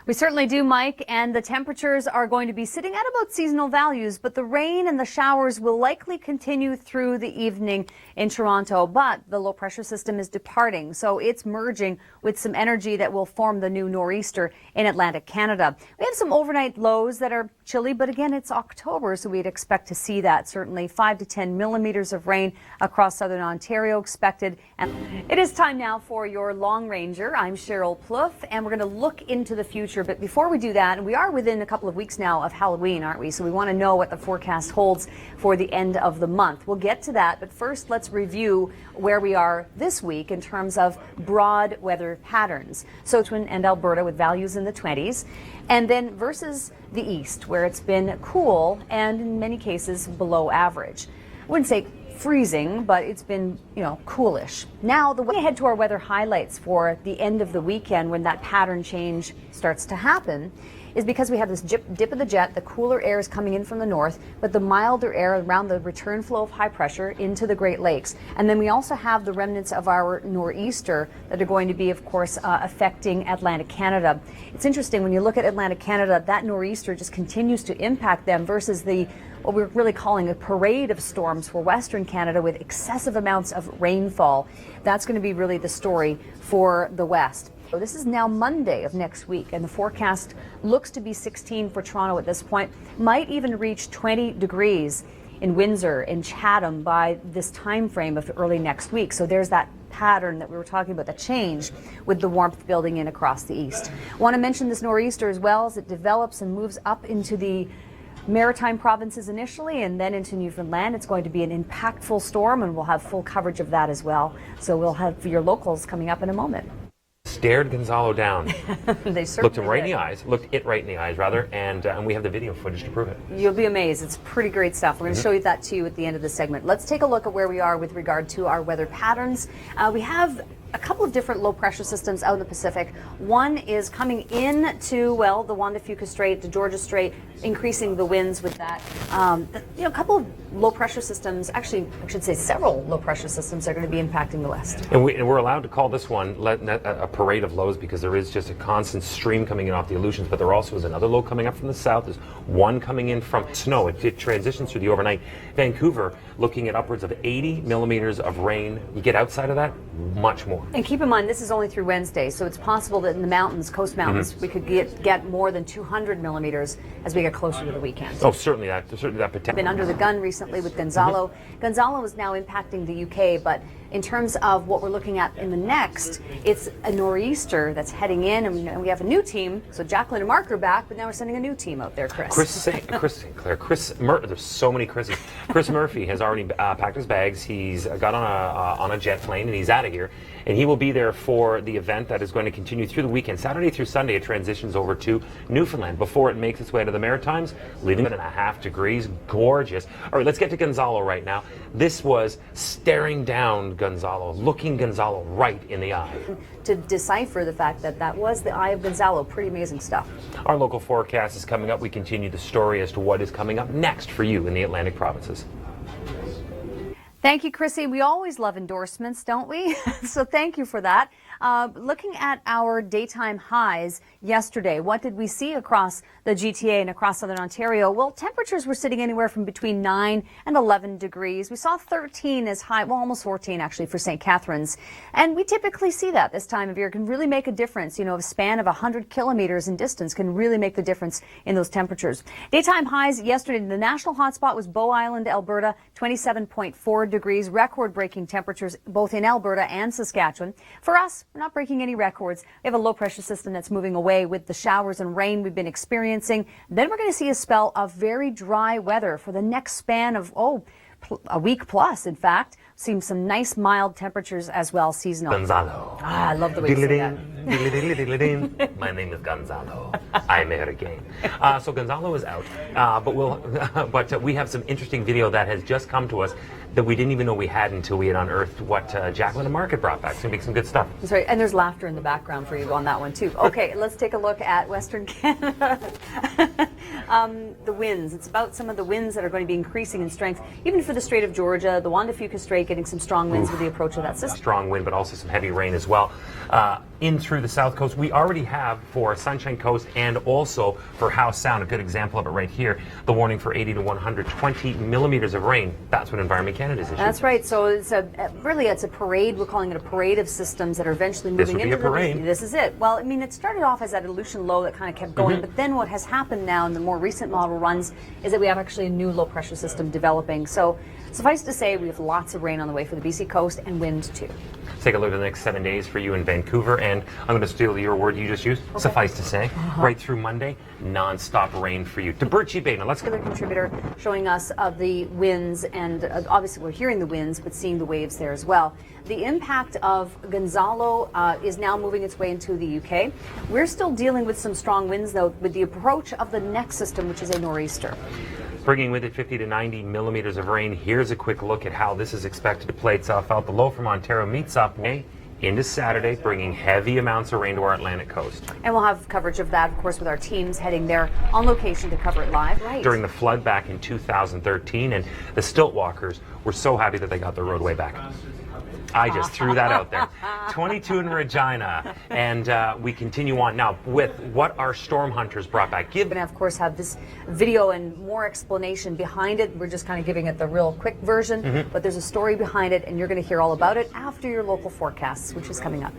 We certainly do, Mike, and the temperatures are going to be sitting at about seasonal values, but the rain and the showers will likely continue through the evening in Toronto, but the low pressure system is departing, so it's merging with some energy that will form the new nor'easter in Atlantic Canada. We have some overnight lows that are chilly, but again, it's October, so we'd expect to see that. Certainly 5 to 10 millimeters of rain across southern Ontario expected. And it is time now for your Long Ranger. I'm Sheryl Plouffe, and we're going to look into the future. But before we do that, we are within a couple of weeks now of Halloween, aren't we? So we want to know what the forecast holds for the end of the month. We'll get to that, but first let's review where we are this week in terms of broad weather patterns. Saskatchewan and Alberta with values in the 20s, and then versus the east, where it's been cool and in many cases below average. I wouldn't say freezing, but it's been, coolish. Now, the way ahead to our weather highlights for the end of the weekend when that pattern change starts to happen is because we have this dip of the jet, the cooler air is coming in from the north, but the milder air around the return flow of high pressure into the Great Lakes. And then we also have the remnants of our nor'easter that are going to be, of course, affecting Atlantic Canada. It's interesting, when you look at Atlantic Canada, that nor'easter just continues to impact them versus what we're really calling a parade of storms for Western Canada with excessive amounts of rainfall. That's going to be really the story for the West. So this is now Monday of next week, and the forecast looks to be 16 for Toronto at this point. Might even reach 20 degrees in Windsor and Chatham by this time frame of early next week. So there's that pattern that we were talking about, the change with the warmth building in across the east. I want to mention this nor'easter as well as it develops and moves up into the Maritime provinces initially and then into Newfoundland. It's going to be an impactful storm, and we'll have full coverage of that as well. So we'll have your locals coming up in a moment. Stared Gonzalo down. They certainly looked it right in the eyes, and we have the video footage to prove it. You'll be amazed. It's pretty great stuff. We're going to show you that to you at the end of the segment. Let's take a look at where we are with regard to our weather patterns. We have a couple of different low pressure systems out in the Pacific. One is coming in to, the Juan de Fuca Strait, the Georgia Strait, increasing the winds with that. A couple of low pressure systems, actually, I should say several low pressure systems are going to be impacting the West. And we're allowed to call this one a parade of lows because there is just a constant stream coming in off the Aleutians, but there also is another low coming up from the south. There's one coming in from snow. It transitions through the overnight. Vancouver looking at upwards of 80 millimeters of rain. You get outside of that, much more. And keep in mind, this is only through Wednesday, so it's possible that in the mountains, coast mountains, we could get more than 200 millimeters as we get closer to the weekend. Oh, certainly that potential. Been under the gun recently with Gonzalo. Gonzalo is now impacting the UK, but in terms of what we're looking at in the next, it's a nor'easter that's heading in, and we have a new team. So Jacqueline and Mark are back, but now we're sending a new team out there, Chris. Chris Sinclair, there's so many Chris's. Chris Murphy has already packed his bags. He's got on a jet plane, and he's out of here. And he will be there for the event that is going to continue through the weekend. Saturday through Sunday, it transitions over to Newfoundland before it makes its way to the Maritimes, leaving it at 1/2 degrees. Gorgeous. All right, let's get to Gonzalo right now. This was staring down Gonzalo, looking Gonzalo right in the eye. To decipher the fact that that was the eye of Gonzalo, pretty amazing stuff. Our local forecast is coming up. We continue the story as to what is coming up next for you in the Atlantic provinces. Thank you, Chrissy. We always love endorsements, don't we? So thank you for that. Looking at our daytime highs yesterday, what did we see across the GTA and across southern Ontario? Well, temperatures were sitting anywhere from between 9 and 11 degrees. We saw 13 as high, almost 14 actually for St. Catharines. And we typically see that this time of year. It can really make a difference. A span of 100 kilometers in distance can really make the difference in those temperatures. Daytime highs yesterday, the national hotspot was Bow Island, Alberta, 27.4 degrees, record-breaking temperatures both in Alberta and Saskatchewan. For us, we're not breaking any records. We have a low-pressure system that's moving away with the showers and rain we've been experiencing. Then we're going to see a spell of very dry weather for the next span of, a week plus, in fact. Seeing some nice mild temperatures as well, seasonal. Gonzalo. I love the way you say that. My name is Gonzalo. I'm a hurricane. So Gonzalo is out, but we have some interesting video that has just come to us that we didn't even know we had until we had unearthed what Jacqueline and Mark had brought back. It's going to be some good stuff. That's right, and there's laughter in the background for you on that one too. Okay, let's take a look at Western Canada. The winds. It's about some of the winds that are going to be increasing in strength, even for the Strait of Georgia, the Juan de Fuca Strait getting some strong winds with the approach of that system. Strong wind, but also some heavy rain as well. in through the south coast. We already have for Sunshine Coast and also for Howe Sound, a good example of it right here, the warning for 80 to 120 millimeters of rain. That's what Environment Canada is issued. That's right. So it's a parade. We're calling it a parade of systems that are eventually moving into a parade. This is it. Well, I mean, it started off as that Aleutian low that kind of kept going, but then what has happened now in the more recent model runs is that we have actually a new low pressure system developing. So suffice to say, we have lots of rain on the way for the BC coast and wind too. Take a look at the next 7 days for you in Vancouver, and I'm going to steal your word you just used. Okay. Suffice to say, right through Monday, non-stop rain for you. To Birchie Bay. Now let's get a contributor showing us of the winds, and obviously we're hearing the winds, but seeing the waves there as well. The impact of Gonzalo is now moving its way into the UK. We're still dealing with some strong winds, though, with the approach of the next system, which is a nor'easter. Bringing with it 50 to 90 millimeters of rain. Here's a quick look at how this is expected to play itself out. The low from Ontario meets up into Saturday, bringing heavy amounts of rain to our Atlantic coast. And we'll have coverage of that, of course, with our teams heading there on location to cover it live. Right. During the flood back in 2013, and the stilt walkers were so happy that they got their roadway back. I just threw that out there. 22 in Regina, and we continue on now with what our storm hunters brought back. We're going to, of course, have this video and more explanation behind it. We're just kind of giving it the real quick version, but there's a story behind it, and you're going to hear all about it after your local forecasts, which is coming up.